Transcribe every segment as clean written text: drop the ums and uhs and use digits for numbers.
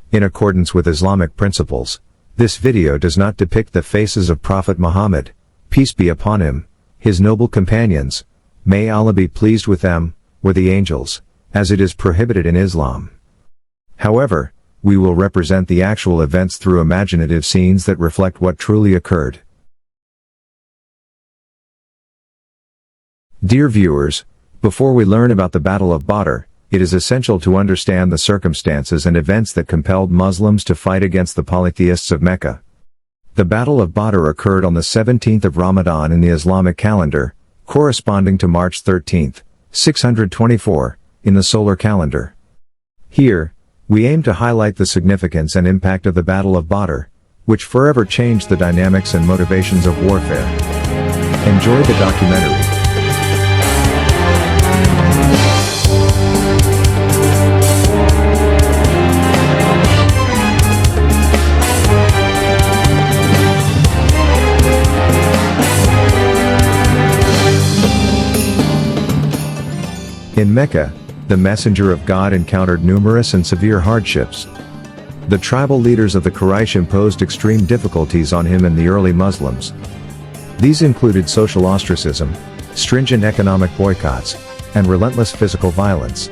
In accordance with Islamic principles, this video does not depict the faces of Prophet Muhammad, peace be upon him, his noble companions, may Allah be pleased with them, or the angels, as it is prohibited in Islam. However, we will represent the actual events through imaginative scenes that reflect what truly occurred. Dear viewers, before we learn about the Battle of Badr, it is essential to understand the circumstances and events that compelled Muslims to fight against the polytheists of Mecca. The Battle of Badr occurred on the 17th of Ramadan in the Islamic calendar, corresponding to March 13, 624, in the solar calendar. Here, we aim to highlight the significance and impact of the Battle of Badr, which forever changed the dynamics and motivations of warfare. Enjoy the documentary. In Mecca, the messenger of God encountered numerous and severe hardships. The tribal leaders of the Quraysh imposed extreme difficulties on him and the early Muslims. These included social ostracism, stringent economic boycotts, and relentless physical violence.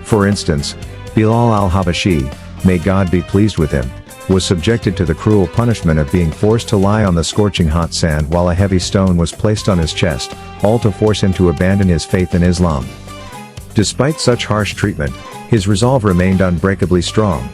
For instance, Bilal al-Habashi, may God be pleased with him, was subjected to the cruel punishment of being forced to lie on the scorching hot sand while a heavy stone was placed on his chest, all to force him to abandon his faith in Islam. Despite such harsh treatment, his resolve remained unbreakably strong.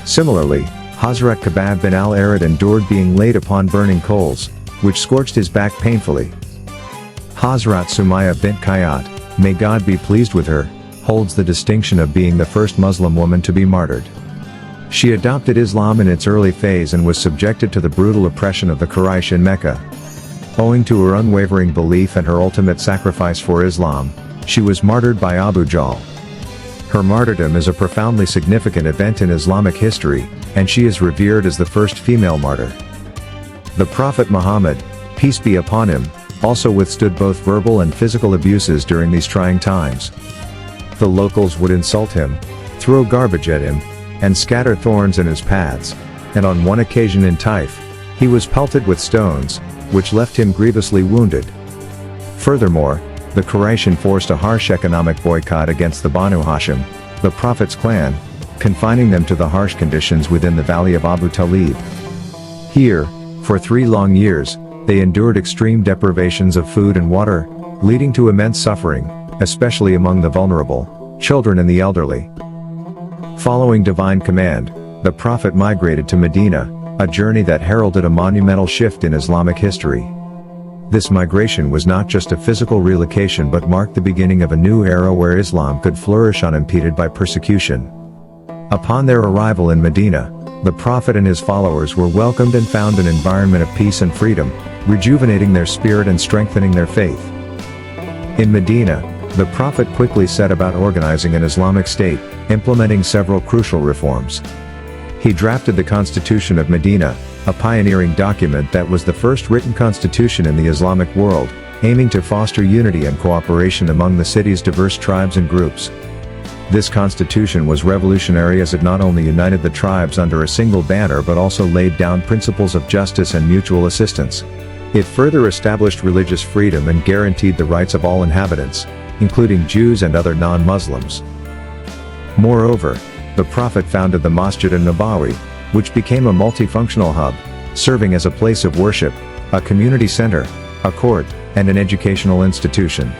Similarly, Hazrat Khabab bin al-Arad endured being laid upon burning coals, which scorched his back painfully. Hazrat Sumayya bint Khayyat, may God be pleased with her, holds the distinction of being the first Muslim woman to be martyred. She adopted Islam in its early phase and was subjected to the brutal oppression of the Quraysh in Mecca. Owing to her unwavering belief and her ultimate sacrifice for Islam, she was martyred by Abu Jahl. Her martyrdom is a profoundly significant event in Islamic history, and she is revered as the first female martyr. The Prophet Muhammad, peace be upon him, also withstood both verbal and physical abuses during these trying times. The locals would insult him, throw garbage at him, and scatter thorns in his paths, and on one occasion in Taif, he was pelted with stones, which left him grievously wounded. Furthermore, the Quraysh enforced a harsh economic boycott against the Banu Hashim, the Prophet's clan, confining them to the harsh conditions within the valley of Abu Talib. Here, for 3 long years, they endured extreme deprivations of food and water, leading to immense suffering, especially among the vulnerable, children and the elderly. Following divine command, the Prophet migrated to Medina, a journey that heralded a monumental shift in Islamic history. This migration was not just a physical relocation but marked the beginning of a new era where Islam could flourish unimpeded by persecution. Upon their arrival in Medina, the Prophet and his followers were welcomed and found an environment of peace and freedom, rejuvenating their spirit and strengthening their faith. In Medina, the Prophet quickly set about organizing an Islamic state, implementing several crucial reforms. He drafted the Constitution of Medina, a pioneering document that was the first written constitution in the Islamic world, aiming to foster unity and cooperation among the city's diverse tribes and groups. This constitution was revolutionary as it not only united the tribes under a single banner but also laid down principles of justice and mutual assistance. It further established religious freedom and guaranteed the rights of all inhabitants, including Jews and other non-Muslims. Moreover, the Prophet founded the Masjid an-Nabawi, which became a multifunctional hub, serving as a place of worship, a community center, a court, and an educational institution.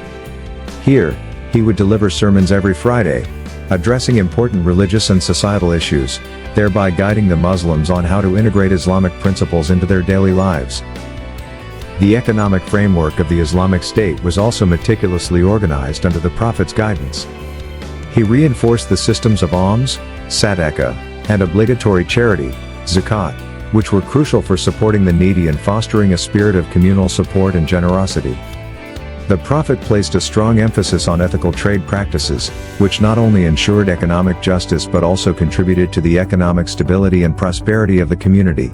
Here, he would deliver sermons every Friday, addressing important religious and societal issues, thereby guiding the Muslims on how to integrate Islamic principles into their daily lives. The economic framework of the Islamic State was also meticulously organized under the Prophet's guidance. He reinforced the systems of alms, sadaqah, and obligatory charity, zakat, which were crucial for supporting the needy and fostering a spirit of communal support and generosity. The Prophet placed a strong emphasis on ethical trade practices, which not only ensured economic justice but also contributed to the economic stability and prosperity of the community.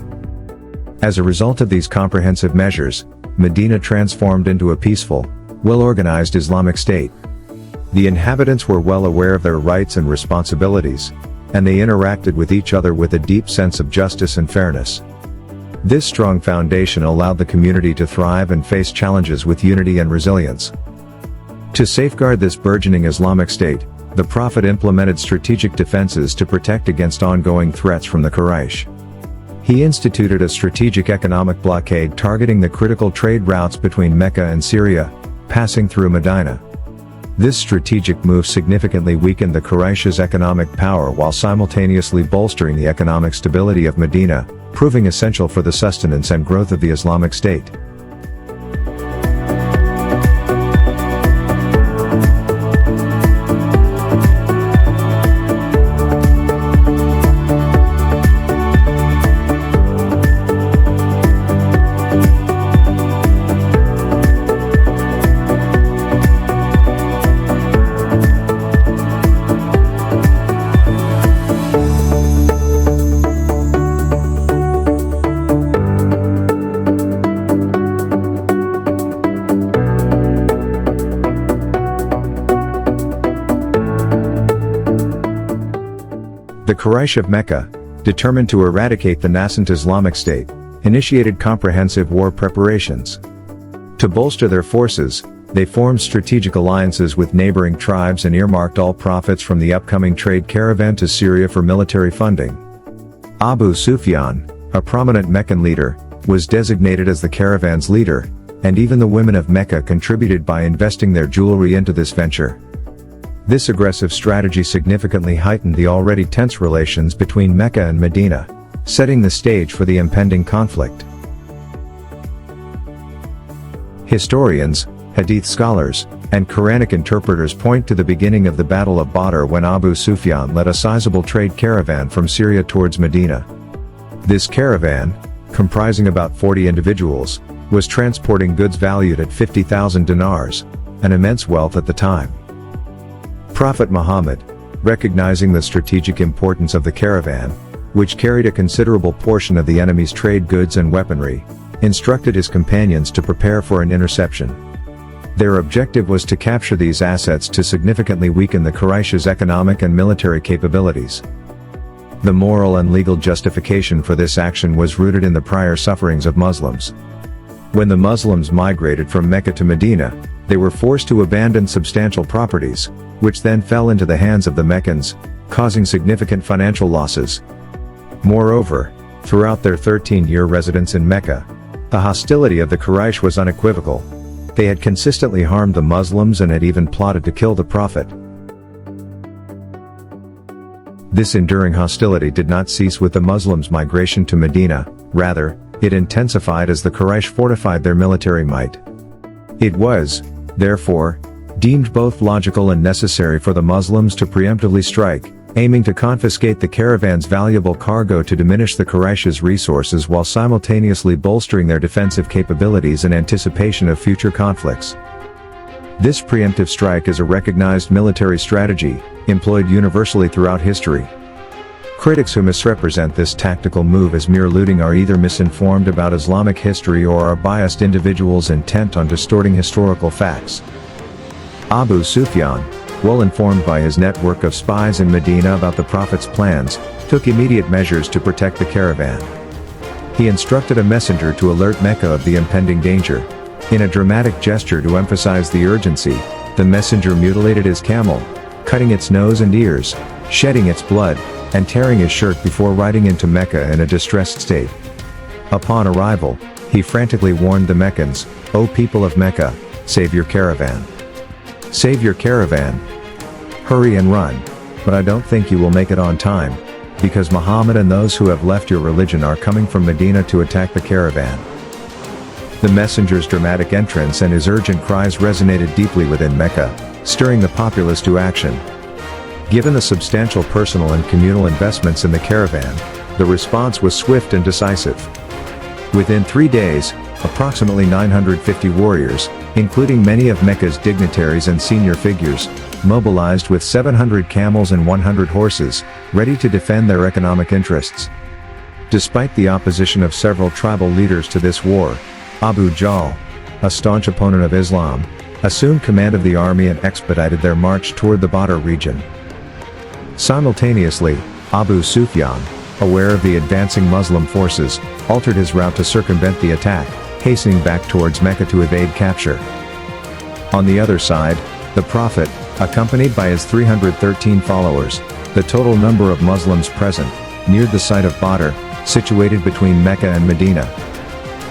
As a result of these comprehensive measures, Medina transformed into a peaceful, well-organized Islamic state. The inhabitants were well aware of their rights and responsibilities, and they interacted with each other with a deep sense of justice and fairness. This strong foundation allowed the community to thrive and face challenges with unity and resilience. To safeguard this burgeoning Islamic state, the Prophet implemented strategic defenses to protect against ongoing threats from the Quraysh. He instituted a strategic economic blockade targeting the critical trade routes between Mecca and Syria, passing through Medina. This strategic move significantly weakened the Quraysh's economic power while simultaneously bolstering the economic stability of Medina, proving essential for the sustenance and growth of the Islamic State. The Quraysh of Mecca, determined to eradicate the nascent Islamic State, initiated comprehensive war preparations. To bolster their forces, they formed strategic alliances with neighboring tribes and earmarked all profits from the upcoming trade caravan to Syria for military funding. Abu Sufyan, a prominent Meccan leader, was designated as the caravan's leader, and even the women of Mecca contributed by investing their jewelry into this venture. This aggressive strategy significantly heightened the already tense relations between Mecca and Medina, setting the stage for the impending conflict. Historians, hadith scholars, and Quranic interpreters point to the beginning of the Battle of Badr when Abu Sufyan led a sizable trade caravan from Syria towards Medina. This caravan, comprising about 40 individuals, was transporting goods valued at 50,000 dinars, an immense wealth at the time. Prophet Muhammad, recognizing the strategic importance of the caravan, which carried a considerable portion of the enemy's trade goods and weaponry, instructed his companions to prepare for an interception. Their objective was to capture these assets to significantly weaken the Quraysh's economic and military capabilities. The moral and legal justification for this action was rooted in the prior sufferings of Muslims. When the Muslims migrated from Mecca to Medina, they were forced to abandon substantial properties, which then fell into the hands of the Makkans, causing significant financial losses. Moreover, throughout their 13-year residence in Mecca, the hostility of the Quraysh was unequivocal. They had consistently harmed the Muslims and had even plotted to kill the Prophet. This enduring hostility did not cease with the Muslims' migration to Medina, rather, it intensified as the Quraysh fortified their military might. It was, therefore, deemed both logical and necessary for the Muslims to preemptively strike, aiming to confiscate the caravan's valuable cargo to diminish the Quraysh's resources while simultaneously bolstering their defensive capabilities in anticipation of future conflicts. This preemptive strike is a recognized military strategy, employed universally throughout history. Critics who misrepresent this tactical move as mere looting are either misinformed about Islamic history or are biased individuals intent on distorting historical facts. Abu Sufyan, well informed by his network of spies in Medina about the Prophet's plans, took immediate measures to protect the caravan. He instructed a messenger to alert Mecca of the impending danger. In a dramatic gesture to emphasize the urgency, the messenger mutilated his camel, cutting its nose and ears, shedding its blood, and tearing his shirt before riding into Mecca in a distressed state. Upon arrival, he frantically warned the Meccans, "O people of Mecca, save your caravan. Save your caravan. Hurry and run, but I don't think you will make it on time, because Muhammad and those who have left your religion are coming from Medina to attack the caravan." The messenger's dramatic entrance and his urgent cries resonated deeply within Mecca, stirring the populace to action. Given the substantial personal and communal investments in the caravan, the response was swift and decisive. Within 3 days, approximately 950 warriors, including many of Mecca's dignitaries and senior figures, mobilized with 700 camels and 100 horses, ready to defend their economic interests. Despite the opposition of several tribal leaders to this war, Abu Jahl, a staunch opponent of Islam, assumed command of the army and expedited their march toward the Badr region. Simultaneously, Abu Sufyan, aware of the advancing Muslim forces, altered his route to circumvent the attack, hastening back towards Mecca to evade capture. On the other side, the Prophet, accompanied by his 313 followers, the total number of Muslims present, neared the site of Badr, situated between Mecca and Medina.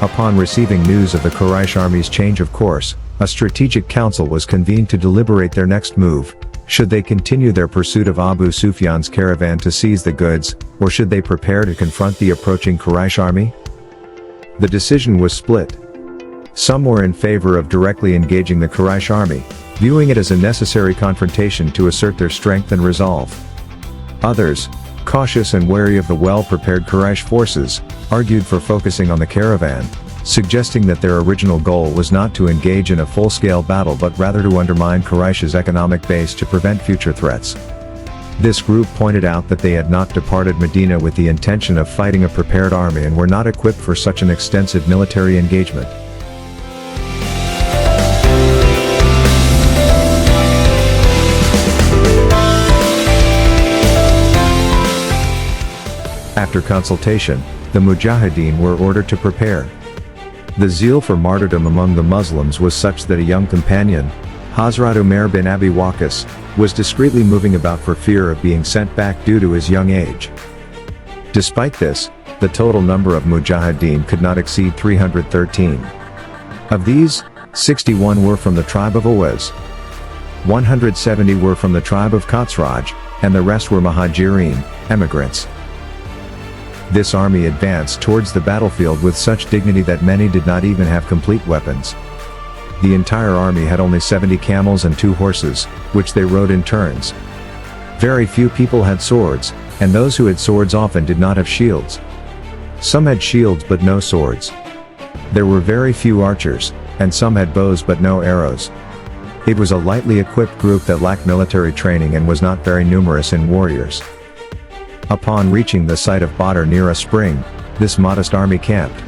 Upon receiving news of the Quraysh army's change of course, a strategic council was convened to deliberate their next move. Should they continue their pursuit of Abu Sufyan's caravan to seize the goods, or should they prepare to confront the approaching Quraysh army? The decision was split. Some were in favor of directly engaging the Quraysh army, viewing it as a necessary confrontation to assert their strength and resolve. Others, cautious and wary of the well-prepared Quraysh forces, argued for focusing on the caravan, suggesting that their original goal was not to engage in a full-scale battle but rather to undermine Quraysh's economic base to prevent future threats. This group pointed out that they had not departed Medina with the intention of fighting a prepared army and were not equipped for such an extensive military engagement. After consultation, the Mujahideen were ordered to prepare. The zeal for martyrdom among the Muslims was such that a young companion, Hazrat Umar bin Abi Waqqas, was discreetly moving about for fear of being sent back due to his young age. Despite this, the total number of Mujahideen could not exceed 313. Of these, 61 were from the tribe of Awaz, 170 were from the tribe of Khazraj, and the rest were Muhajirin, emigrants. This army advanced towards the battlefield with such dignity that many did not even have complete weapons. The entire army had only 70 camels and 2 horses, which they rode in turns. Very few people had swords, and those who had swords often did not have shields. Some had shields but no swords. There were very few archers, and some had bows but no arrows. It was a lightly equipped group that lacked military training and was not very numerous in warriors. Upon reaching the site of Badr near a spring, this modest army camped.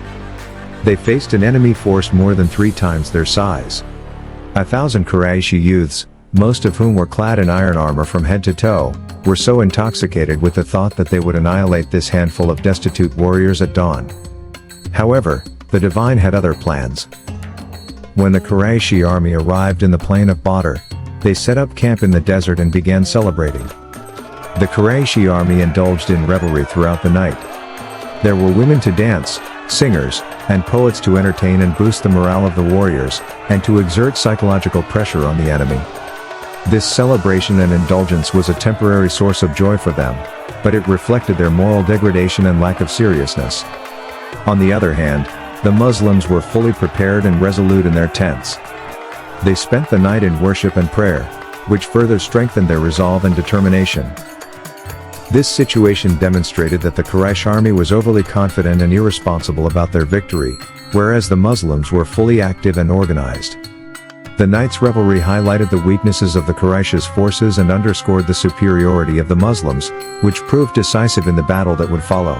They faced an enemy force more than 3 times their size. 1,000 Qurayshi youths, most of whom were clad in iron armor from head to toe, were so intoxicated with the thought that they would annihilate this handful of destitute warriors at dawn. However, the divine had other plans. When the Qurayshi army arrived in the plain of Badr, they set up camp in the desert and began celebrating. The Qurayshi army indulged in revelry throughout the night. There were women to dance, singers, and poets to entertain and boost the morale of the warriors, and to exert psychological pressure on the enemy. This celebration and indulgence was a temporary source of joy for them, but it reflected their moral degradation and lack of seriousness. On the other hand, the Muslims were fully prepared and resolute in their tents. They spent the night in worship and prayer, which further strengthened their resolve and determination. This situation demonstrated that the Quraysh army was overly confident and irresponsible about their victory, whereas the Muslims were fully active and organized. The night's revelry highlighted the weaknesses of the Quraysh's forces and underscored the superiority of the Muslims, which proved decisive in the battle that would follow.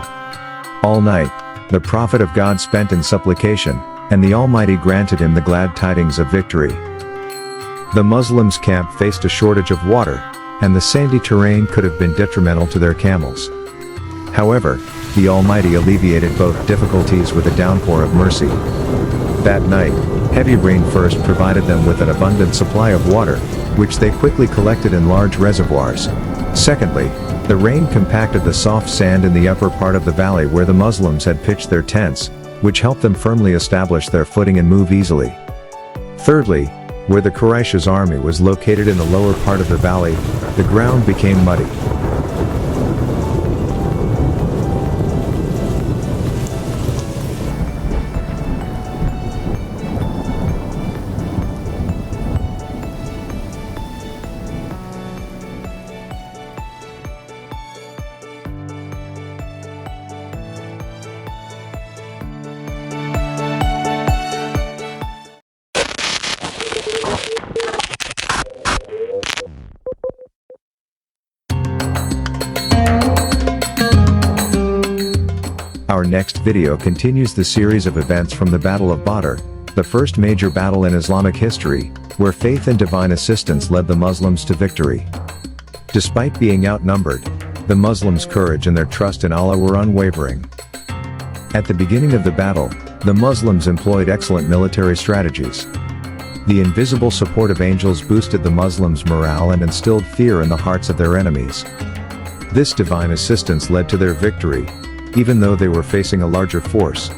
All night, the Prophet of God spent in supplication, and the Almighty granted him the glad tidings of victory. The Muslims' camp faced a shortage of water, and the sandy terrain could have been detrimental to their camels. However, the Almighty alleviated both difficulties with a downpour of mercy. That night, heavy rain first provided them with an abundant supply of water, which they quickly collected in large reservoirs. Secondly, the rain compacted the soft sand in the upper part of the valley where the Muslims had pitched their tents, which helped them firmly establish their footing and move easily. Thirdly, where the Quraysh's army was located in the lower part of the valley, the ground became muddy. Our next video continues the series of events from the Battle of Badr, the first major battle in Islamic history, where faith and divine assistance led the Muslims to victory. Despite being outnumbered, The Muslims' courage and their trust in Allah were unwavering. At the beginning of the battle, the Muslims employed excellent military strategies. The invisible support of angels boosted the Muslims' morale and instilled fear in the hearts of their enemies. This divine assistance led to their victory, even though they were facing a larger force.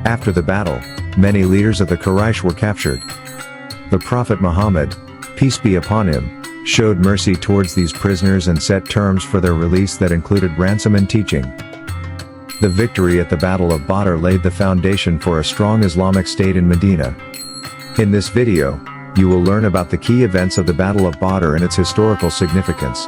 After the battle, many leaders of the Quraysh were captured. The Prophet Muhammad, peace be upon him, showed mercy towards these prisoners and set terms for their release that included ransom and teaching. The victory at the Battle of Badr laid the foundation for a strong Islamic state in Medina. In this video, you will learn about the key events of the Battle of Badr and its historical significance.